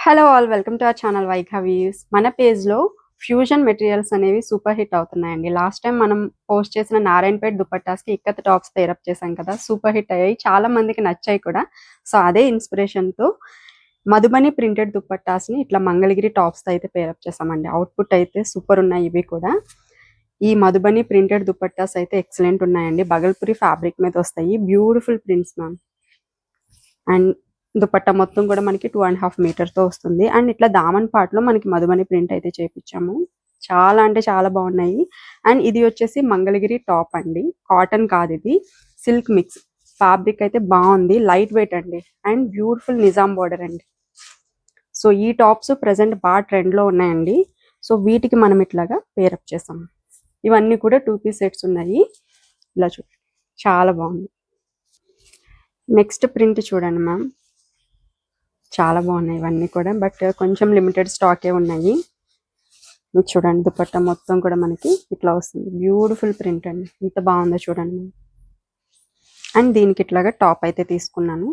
Hello all, welcome to our channel వైఘవీస్. మన పేజ్లో ఫ్యూజన్ మెటీరియల్స్ అనేవి సూపర్ హిట్ అవుతున్నాయండి. లాస్ట్ టైం మనం పోస్ట్ చేసిన నారాయణపేట్ దుపట్టాస్కి ఇక్కత్ టాప్స్ పేరప్ చేశాం కదా, సూపర్ హిట్ అయ్యాయి, చాలా మందికి నచ్చాయి కూడా. సో అదే ఇన్స్పిరేషన్తో మధుబని ప్రింటెడ్ దుపట్టాస్ని ఇట్లా మంగళగిరి టాప్స్తో అయితే పేరప్ చేసామండి. అవుట్పుట్ అయితే సూపర్ ఉన్నాయి ఇవి కూడా. ఈ మధుబని ప్రింటెడ్ దుపట్టాస్ అయితే ఎక్సలెంట్ ఉన్నాయండి. బగల్పురి ఫ్యాబ్రిక్ మీద వస్తాయి, beautiful prints ma'am. And dupatta మొత్తం కూడా మనకి 2.5 మీటర్తో వస్తుంది. అండ్ ఇట్లా దామన్ పార్ట్లో మనకి మధుబని ప్రింట్ అయితే చేపించాము. చాలా అంటే చాలా బాగున్నాయి. అండ్ ఇది వచ్చేసి మంగళగిరి టాప్ అండి, కాటన్ కాదు, ఇది సిల్క్ మిక్స్. ఫ్యాబ్రిక్ అయితే బాగుంది, లైట్ వెయిట్ అండి, అండ్ బ్యూటిఫుల్ నిజాం బార్డర్ అండి. సో ఈ టాప్స్ ప్రజెంట్ బాగా ట్రెండ్లో ఉన్నాయండి. సో వీటికి మనం ఇట్లాగా పేరప్ చేసాం. ఇవన్నీ కూడా 2 పీస్ సెట్స్ ఉన్నాయి. ఇలా చూడండి, చాలా బాగుంది. నెక్స్ట్ ప్రింట్ చూడండి మ్యామ్, చాలా బాగున్నాయి ఇవన్నీ కూడా, బట్ కొంచెం లిమిటెడ్ స్టాకే ఉన్నాయి. చూడండి, దుపట్టా మొత్తం కూడా మనకి ఇట్లా వస్తుంది, బ్యూటిఫుల్ ప్రింట్ అండి, ఎంత బాగుందో చూడండి. అండ్ దీనికి ఇట్లాగా టాప్ అయితే తీసుకున్నాను.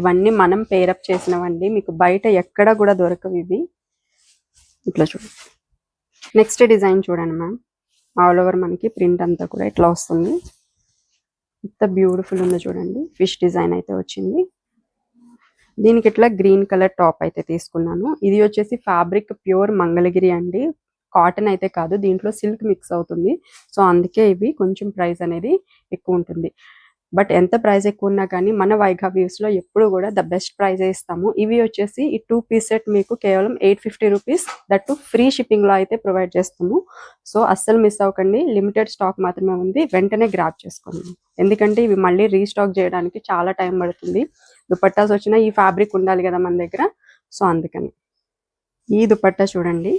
ఇవన్నీ మనం పేరప్ చేసినవండి, మీకు బయట ఎక్కడ కూడా దొరకవు ఇవి. ఇట్లా చూడండి. నెక్స్ట్ డిజైన్ చూడండి మ్యామ్, ఆల్ ఓవర్ మనకి ప్రింట్ అంతా కూడా ఇట్లా వస్తుంది. ఎంత బ్యూటిఫుల్ ఉందో చూడండి, ఫిష్ డిజైన్ అయితే వచ్చింది. దీనికి ఇట్లా గ్రీన్ కలర్ టాప్ అయితే తీసుకున్నాను. ఇది వచ్చేసి ఫ్యాబ్రిక్ ప్యూర్ మంగళగిరి అండి, కాటన్ అయితే కాదు, దీంట్లో సిల్క్ మిక్స్ అవుతుంది. సో అందుకే ఇవి కొంచెం ప్రైస్ అనేది ఎక్కువ ఉంటుంది. బట్ ఎంత ప్రైస్ ఎక్కువ ఉన్నా కానీ మన వైఘవీస్లో ఎప్పుడు కూడా ద బెస్ట్ ప్రైజే ఇస్తాము. ఇవి వచ్చేసి ఈ 2 పీస్ సెట్ మీకు కేవలం 850 రూపీస్, దట్టు ఫ్రీ షిప్పింగ్లో అయితే ప్రొవైడ్ చేస్తాము. సో అస్సలు మిస్ అవ్వకండి, లిమిటెడ్ స్టాక్ మాత్రమే ఉంది, వెంటనే గ్రాప్ చేసుకోండి. ఎందుకంటే ఇవి మళ్ళీ రీస్టాక్ చేయడానికి చాలా టైం పడుతుంది. దుపట్టాస్ వచ్చినా ఈ ఫ్యాబ్రిక్ ఉండాలి కదా మన దగ్గర, సో అందుకని. ఈ దుపట్టా చూడండి,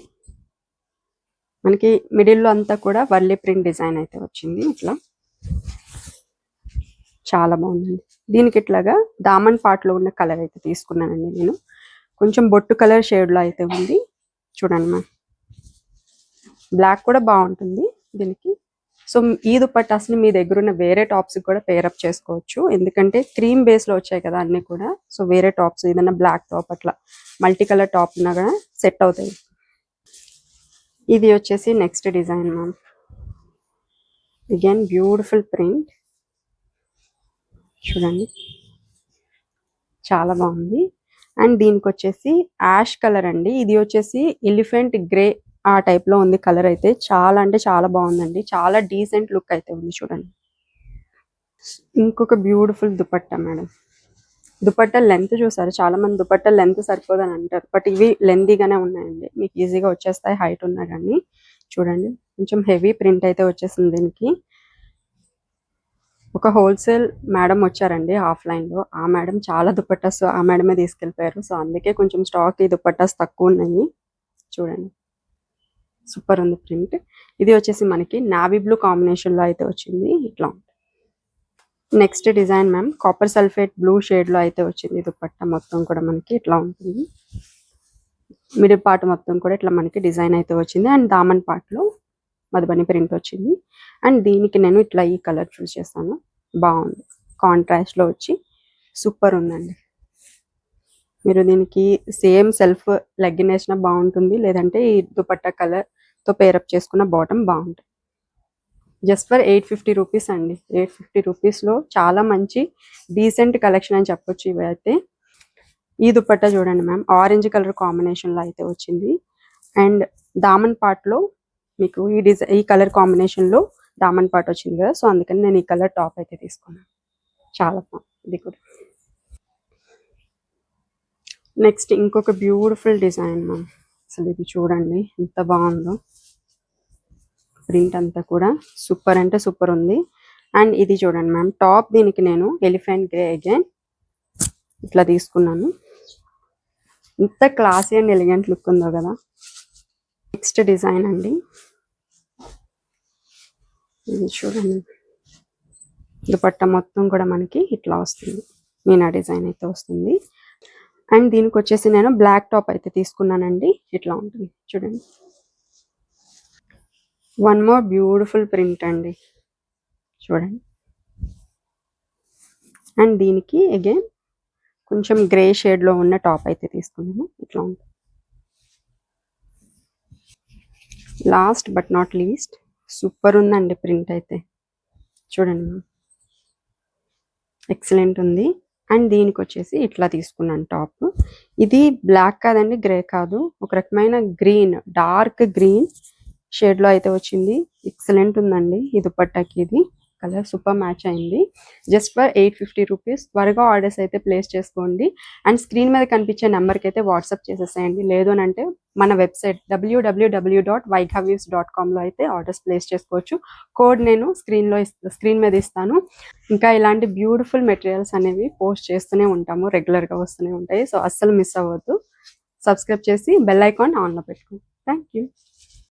మనకి మిడిల్లో అంతా కూడా వర్లీ ప్రింట్ డిజైన్ అయితే వచ్చింది. ఇట్లా చాలా బాగుందండి. దీనికి ఇట్లాగా దామన్ పార్ట్లో ఉన్న కలర్ అయితే తీసుకున్నానండి నేను, కొంచెం బొట్టు కలర్ షేడ్లో అయితే ఉంది. చూడండి మ్యామ్, బ్లాక్ కూడా బాగుంటుంది దీనికి. సో ఈ దుపట్టాస్ని మీ దగ్గర ఉన్న వేరే టాప్స్కి కూడా పేరప్ చేసుకోవచ్చు, ఎందుకంటే క్రీమ్ బేస్లో వచ్చాయి కదా అన్నీ కూడా. సో వేరే టాప్స్, ఏదైనా బ్లాక్ టాప్ అట్లా మల్టీ కలర్ టాప్ ఉన్నా కూడా సెట్ అవుతాయి. ఇది వచ్చేసి next design ma'am, again beautiful print చూడండి, చాలా బాగుంది. అండ్ దీనికి వచ్చేసి యాష్ కలర్ అండి, ఇది వచ్చేసి ఎలిఫెంట్ గ్రే ఆ టైప్లో ఉంది కలర్ అయితే. చాలా అంటే చాలా బాగుందండి, చాలా డీసెంట్ లుక్ అయితే ఉంది చూడండి. ఇంకొక beautiful dupatta madam. Dupatta length చూసారు, చాలా మంది దుపట్టా లెంత్ సరిపోదని అంటారు, బట్ ఇవి లెంతీగానే ఉన్నాయండి, మీకు ఈజీగా వచ్చేస్తాయి హైట్ ఉన్నా కానీ. చూడండి, కొంచెం హెవీ ప్రింట్ అయితే వచ్చేసింది దీనికి. ఒక హోల్సేల్ మేడం వచ్చారండి ఆఫ్లైన్లో, ఆ మేడం చాలా దుపట్టాస్ ఆ మేడమే తీసుకెళ్ళిపోయారు. సో అందుకే కొంచెం స్టాక్ ఈ దుపట్టాస్ తక్కువ ఉన్నాయి. చూడండి, సూపర్ ఉంది ప్రింట్. ఇది వచ్చేసి మనకి నావీ బ్లూ కాంబినేషన్లో అయితే వచ్చింది, ఇట్లా ఉంటుంది. Next design ma'am, copper sulphate blue షేడ్లో అయితే వచ్చింది. దుపట్టా మొత్తం కూడా మనకి ఇట్లా ఉంటుంది, మిడిల్ పార్ట్ మొత్తం కూడా ఇట్లా మనకి డిజైన్ అయితే వచ్చింది. అండ్ దామన్ పార్ట్లో మధుబని ప్రింట్ వచ్చింది. అండ్ దీనికి నేను ఇట్లా ఈ కలర్ చూస్ చేస్తాను, బాగుంది, కాంట్రాస్ట్లో వచ్చి సూపర్ ఉందండి. మీరు దీనికి సేమ్ సెల్ఫ్ లెగ్గిన్ వేసినా బాగుంటుంది, లేదంటే ఈ దుపట్టా కలర్తో పేరప్ చేసుకున్న బాటమ్ బాగుంటుంది. జస్ట్ ఫర్ 850 రూపీస్ అండి. 850 రూపీస్లో చాలా మంచి డీసెంట్ కలెక్షన్ అని చెప్పొచ్చు ఇవి అయితే. ఈ దుపట్టా చూడండి మ్యామ్, ఆరెంజ్ కలర్ కాంబినేషన్లో అయితే వచ్చింది. అండ్ దామన్ పార్ట్లో మీకు ఈ కలర్ కాంబినేషన్లో దామన్ పార్ట్ వచ్చింది కదా, సో అందుకని నేను ఈ కలర్ టాప్ అయితే తీసుకున్నాను, చాలా బాగుంది ఇది కూడా. నెక్స్ట్ ఇంకొక బ్యూటిఫుల్ డిజైన్ మ్యామ్, అసలు ఇది చూడండి ఎంత బాగుందో, ప్రింట్ అంతా కూడా సూపర్ అంటే సూపర్ ఉంది. అండ్ ఇది చూడండి మ్యామ్, టాప్ దీనికి నేను ఎలిఫెంట్ గ్రే అగైన్ ఇట్లా తీసుకున్నాను, ఎంత క్లాసీ అండ్ ఎలిగెంట్ లుక్ ఉందో కదా. నెక్స్ట్ డిజైన్ అండి, ఇది చూడండి, దుపట్టా మొత్తం కూడా మనకి ఇట్లా వస్తుంది, మీనా డిజైన్ అయితే వస్తుంది. అండ్ దీనికి వచ్చేసి నేను బ్లాక్ టాప్ అయితే తీసుకున్నానండి, ఇట్లా ఉంటుంది చూడండి. వన్ మోర్ బ్యూటిఫుల్ ప్రింట్ అండి, చూడండి. అండ్ దీనికి అగైన్ కొంచెం గ్రే షేడ్లో ఉన్న టాప్ అయితే తీసుకున్నాను. ఇట్లా ఉంటుంది. Last but not least super ఉందండి ప్రింట్ అయితే. చూడండి ఎక్సలెంట్ ఉంది. అండ్ దీనికి వచ్చేసి ఇట్లా తీసుకున్నాను టాప్. ఇది బ్లాక్ కాదండి, గ్రే కాదు, ఒక రకమైన గ్రీన్, డార్క్ గ్రీన్ షేడ్లో అయితే వచ్చింది. ఎక్సలెంట్ ఉందండి ఈ దుపట్టాకి. ఇది కలర్ సూపర్ మ్యాచ్ అయింది. Just for 850 rupees. త్వరగా ఆర్డర్స్ అయితే ప్లేస్ చేసుకోండి. అండ్ స్క్రీన్ మీద కనిపించే నెంబర్కి అయితే వాట్సాప్ చేసేసేయండి. లేదు అని అంటే మన వెబ్సైట్ www.vaighaweaves.com అయితే ఆర్డర్స్ ప్లేస్ చేసుకోవచ్చు. కోడ్ నేను స్క్రీన్ మీద ఇస్తాను. ఇంకా ఇలాంటి బ్యూటిఫుల్ మెటీరియల్స్ అనేవి పోస్ట్ చేస్తూనే ఉంటాము, రెగ్యులర్గా వస్తూనే ఉంటాయి. సో అస్సలు మిస్ అవ్వద్దు. సబ్స్క్రైబ్ చేసి బెల్ ఐకాన్ ఆన్లో పెట్టుకోండి. Thank you.